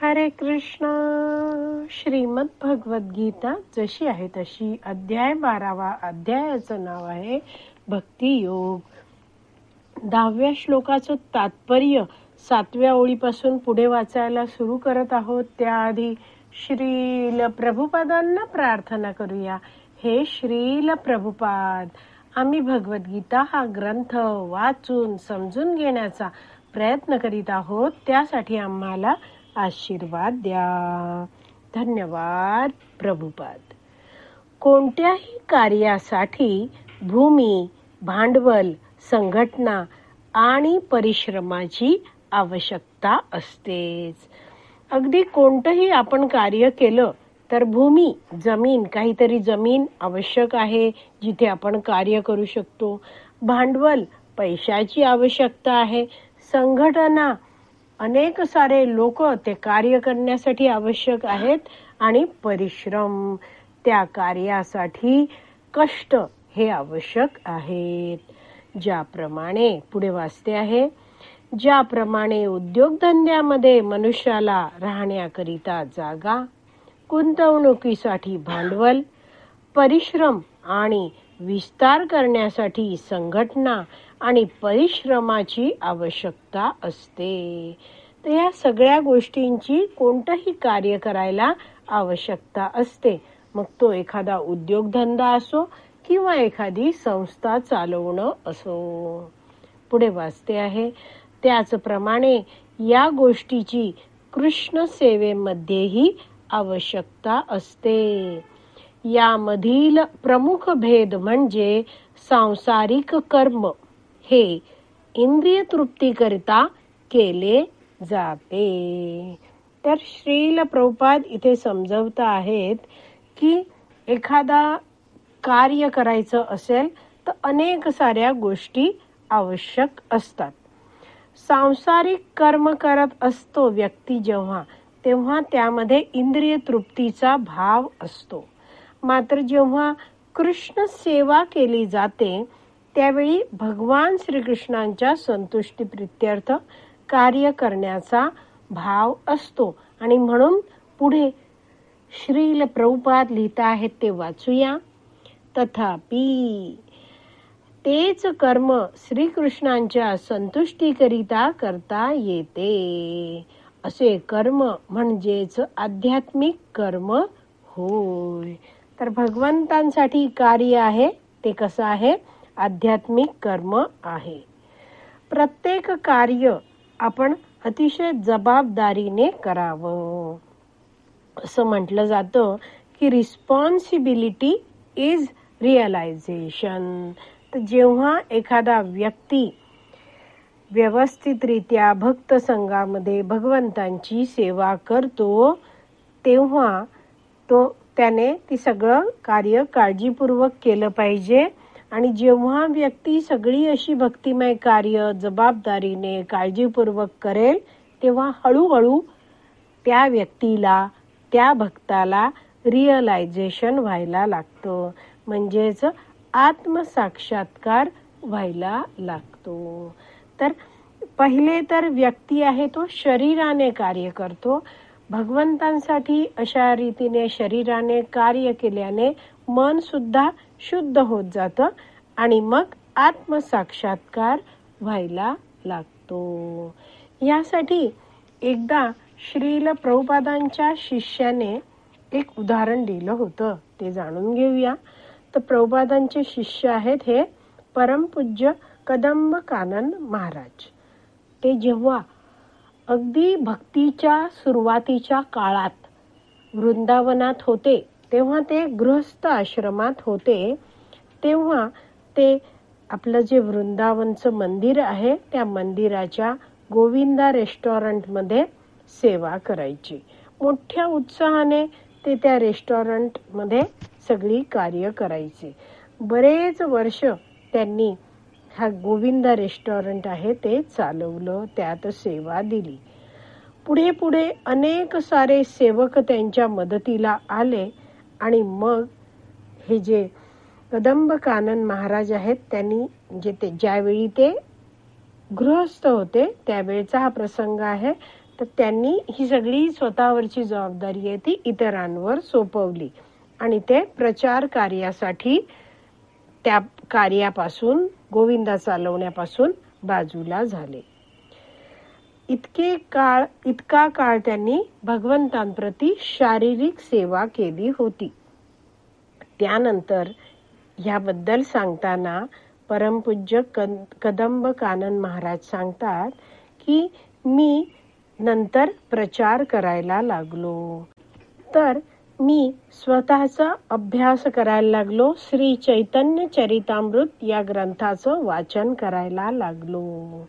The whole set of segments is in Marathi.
हरे कृष्ण. श्रीमद भगवद गीता जशी आहे तशी, अध्याय 12. अध्यायाचं नाव आहे भक्ती योग. 10व्या श्लोकाचं तात्पर्य 7व्या ओळीपासून पुढे वाचायला सुरू करत आहोत. त्याआधी श्रील प्रभुपादांना प्रार्थना करूया. हे श्रील प्रभुपाद, आम्ही भगवद्गीता हा ग्रंथ वाचून समजून घेण्याचा प्रयत्न करीत आहोत. त्यासाठी आम्हाला आशीर्वाद द्या. धन्यवाद प्रभुपाद. कोणत्याही कार्यासाठी भूमी, भांडवल, संघटना आणि परिश्रमाची आवश्यकता असतेच. अगदी कोणतंही आपण कार्य केलं तर भूमी, जमीन, काहीतरी जमीन आवश्यक आहे जिथे आपण कार्य करू शकतो. भांडवल, पैशाची आवश्यकता आहे. संघटना, अनेक सारे लोक ते कार्य करण्यासाठी आवश्यक आहेत. आणि परिश्रम, त्या कार्यासाठी कष्ट हे आवश्यक आहेत. ज्याप्रमाणे पुढे वाचते आहे, ज्याप्रमाणे उद्योगधंद्यामध्ये मनुष्याला राहण्याकरिता जागा, गुंतवणुकीसाठी भांडवल, परिश्रम आणि विस्तार करण्यासाठी संघटना आणि परिश्रमाची आवश्यकता असते. तर या सगळ्या गोष्टींची कोणतंही कार्य करायला आवश्यकता असते. मग तो एखादा उद्योगधंदा असो किंवा एखादी संस्था चालवणं असो. पुढे वाचते आहे, त्याचप्रमाणे या गोष्टीची कृष्ण सेवेमध्येही आवश्यकता असते. यामधील प्रमुख भेद म्हणजे सांसारिक कर्म हे इंद्रिय तृप्तीकरिता केले जाते. तर श्रील प्रभुपाद इथे समजवत आहेत की एखादा कार्य करायचं असेल तर अनेक साऱ्या गोष्टी आवश्यक असतात. सांसारिक कर्म करत असतो व्यक्ती तेव्हा त्यामध्ये इंद्रिय तृप्तीचा भाव असतो. मात्र जेव्हा कृष्ण सेवा केली जाते त्यावेळी भगवान श्रीकृष्णांच्या संतुष्टी प्रित्यर्थ कार्य करण्याचा भाव असतो. आणि म्हणून पुढे श्रील प्रभुपाद लिहित आहेत ते वाचूया. तथापि तेच कर्म श्रीकृष्णांच्या संतुष्टीकरिता करता येते. असे कर्म म्हणजेच आध्यात्मिक कर्म होय. तर भगवंतांसाठी कार्य आहे ते कसं आहे? आध्यात्मिक कर्म आहे. प्रत्येक कार्य आपण अतिशय जबाबदारीने करावं. असं म्हटलं जातं की रिस्पॉन्सिबिलिटी इज रिअलायझेशन. तर जेव्हा एखादा व्यक्ती व्यवस्थितरित्या भक्त संघामध्ये भगवंतांची सेवा करतो तेव्हा त्याने ती सगळं कार्य काळजीपूर्वक केलं पाहिजे. आणि जेव्हा व्यक्ती सगळी अशी भक्तिमय कार्य जबाबदारीने काळजीपूर्वक करेल तेव्हा हळूहळू त्या व्यक्तीला, त्या भक्ताला रिअलायझेशन व्हायला लागतं. म्हणजेच आत्मसाक्षात्कार व्हायला लागतो. तर पहिले तर व्यक्ती आहे तो शरीराने कार्य करतो. भगवंतांसाठी अशा रीतीने शरीराने कार्य केल्याने मन सुद्धा शुद्ध होत जातं आणि मग आत्मसाक्षात्कार व्हायला लागतो. यासाठी एकदा श्रील प्रभुपादांच्या शिष्याने एक उदाहरण दिलं होतं, ते जाणून घेऊया. तर प्रभुपादांचे शिष्य आहेत हे परमपूज्य कदंब कानन महाराज. ते जेव्हा अगदी भक्तीच्या सुरुवातीच्या काळात वृंदावनात होते तेव्हा ते गृहस्थ आश्रमात होते. तेव्हा ते आपलं जे वृंदावनचं मंदिर आहे त्या मंदिराच्या गोविंदा रेस्टॉरंटमध्ये सेवा करायची. मोठ्या उत्साहाने ते त्या रेस्टॉरंटमध्ये सगळी कार्य करायचे. बरेच वर्ष त्यांनी हा गोविंदा रेस्टॉरंट आहे ते चालवलं, त्यात सेवा दिली. पुढे पुढे अनेक सारे सेवक त्यांच्या मदतीला आले आणि मग हे जे कदंब कानन महाराज आहेत त्यांनी ज्यावेळी ते गृहस्थ होते त्यावेळेचा हा प्रसंग आहे. तर त्यांनी ही सगळी स्वतःवरची जबाबदारी आहे ती इतरांवर सोपवली आणि ते प्रचार कार्यासाठी त्या कार्यापासून, गोविंदा चालवण्यापासून बाजूला झाले. इतका काळ त्यांनी भगवंतांप्रती शारीरिक सेवा केली होती. त्यानंतर याबद्दल सांगताना परमपूज्य कदंब कानन महाराज सांगतात की मी नंतर प्रचार करायला लागलो. तर मी स्वतःचा अभ्यास करायला लागलो. श्री चैतन्य चरितामृत या ग्रंथाचं वाचन करायला लागलो.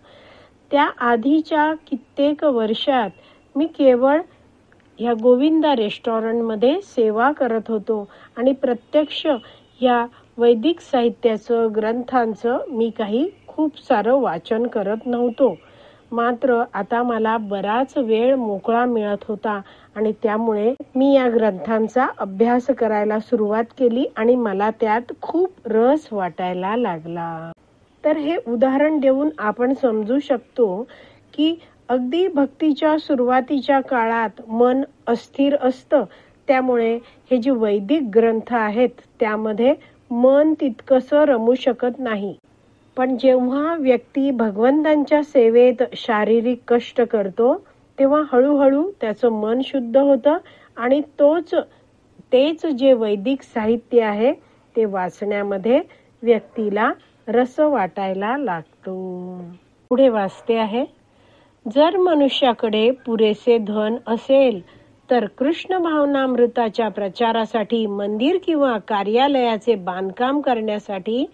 त्या आधीच्या कित्येक वर्षात मी केवळ या गोविंदा रेस्टॉरंटमध्ये सेवा करत होतो आणि प्रत्यक्ष या वैदिक साहित्याचं, ग्रंथांचं मी काही खूप सारं वाचन करत नव्हतो. मात्र आता मला बराच वेळ मोकळा मिळत होता आणि त्यामुळे मी या ग्रंथांचा अभ्यास करायला सुरुवात केली आणि मला त्यात खूप रस वाटायला लागला. तर हे उदाहरण देऊन आपण समजू शकतो की अगदी भक्तीच्या सुरुवातीच्या काळात मन अस्थिर असतं. त्यामुळे हे जे वैदिक ग्रंथ आहेत त्यामध्ये मन तितकंसं रमू शकत नाही. पण जेव्हा व्यक्ती भगवंतांच्या सेवेत शारीरिक कष्ट करतो तेव्हा हळूहळू त्याचं मन शुद्ध होतं आणि तेच जे वैदिक साहित्य आहे ते वाचण्यामध्ये व्यक्तीला रस वाटायला लागतो. पुढे वाचते आहे, जर मनुष्याकडे पुरेसे धन असेल तर कृष्ण भावनामृताच्या प्रचारासाठी मंदिर किंवा कार्यालयाचे बांधकाम करण्यासाठी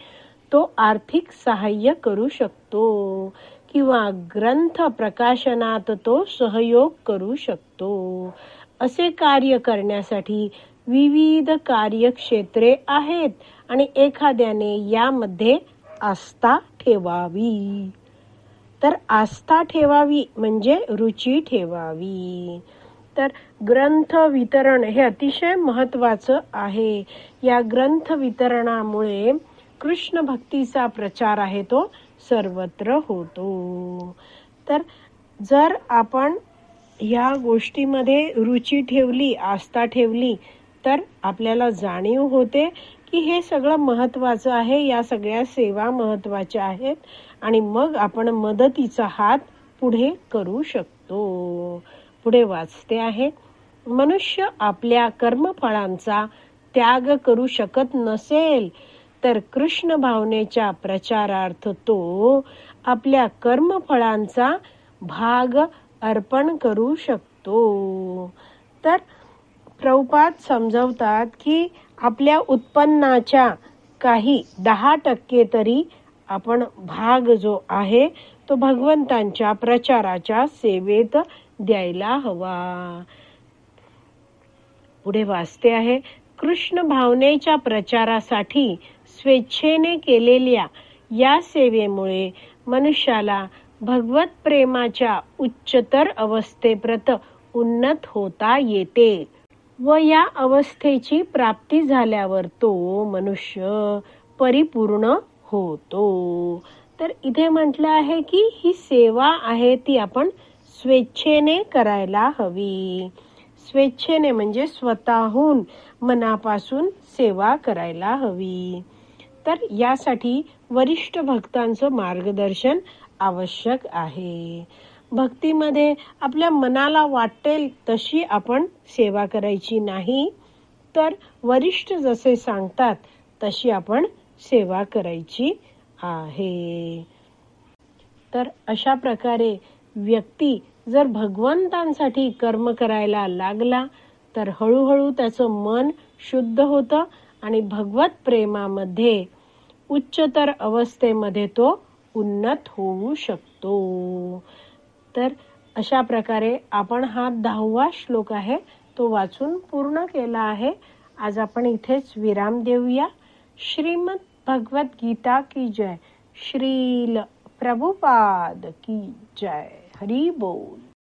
तो आर्थिक सहाय्य करू शकतो किंवा ग्रंथ प्रकाशनात तो सहयोग करू शकतो. असे कार्य करण्यासाठी विविध कार्यक्षेत्रे आहेत आणि एखाद्याने यामध्ये आस्था ठेवावी. तर आस्था ठेवावी म्हणजे रुची ठेवावी. तर ग्रंथ वितरण हे अतिशय महत्वाचं आहे. या ग्रंथ वितरणामुळे कृष्ण भक्तीचा प्रचार आहे तो सर्वत्र होतो. तर जर आपण या गोष्टीमध्ये रुची ठेवली, आस्था ठेवली तर आपल्याला जाणीव होते की हे सगळं महत्वाचं आहे, या सगळ्या सेवा महत्वाच्या आहेत आणि मग आपण मदतीचा हात पुढे करू शकतो. पुढे वाचते आहे, मनुष्य आपल्या कर्मफळांचा त्याग करू शकत नसेल तर कृष्ण भावनेच्या प्रचारार्थ तो आपल्या कर्मफळांचा भाग अर्पण करू शकतो. तर प्रभुपाद समजावतात की आपल्या उत्पन्नाच्या काही 10% तरी आपण भाग जो आहे तो भगवंतांच्या प्रचाराच्या सेवेत द्यायला हवा. पुढे वाचते आहे, कृष्ण भावनेच्या प्रचारासाठी स्वेच्छेने केलेल्या या सेवेमुळे मनुष्याला भगवत प्रेमाच्या उच्चतर अवस्थेप्रत उन्नत होता येते व या अवस्थेची प्राप्ती झाल्यावर तो मनुष्य परिपूर्ण होतो. तर इथे म्हटलं आहे की ही सेवा आहे ती आपण स्वेच्छेने करायला हवी. स्वेच्छेने म्हणजे स्वतःहून मनापासून सेवा करायला हवी. तर यासाठी वरिष्ठ भक्तांचं मार्गदर्शन आवश्यक आहे. भक्तीमध्ये आपल्या मनाला वाटेल तशी आपण सेवा करायची नाही, तर वरिष्ठ जसे सांगतात तशी आपण सेवा करायची आहे. तर अशा प्रकारे व्यक्ती जर भगवंतांसाठी कर्म करायला लागला तर हळूहळू त्याचं मन शुद्ध होतं आणि भगवत प्रेमामध्ये उच्चतर अवस्थेमध्ये तो उन्नत होऊ शकतो. तर अशा प्रकारे आपण हा 10वा श्लोक आहे तो वाचून पूर्ण केला आहे. आज आपण इथेच विराम देऊया. श्रीमद भगवत गीता की जय. श्रील प्रभुपाद की जय. हरी बोल.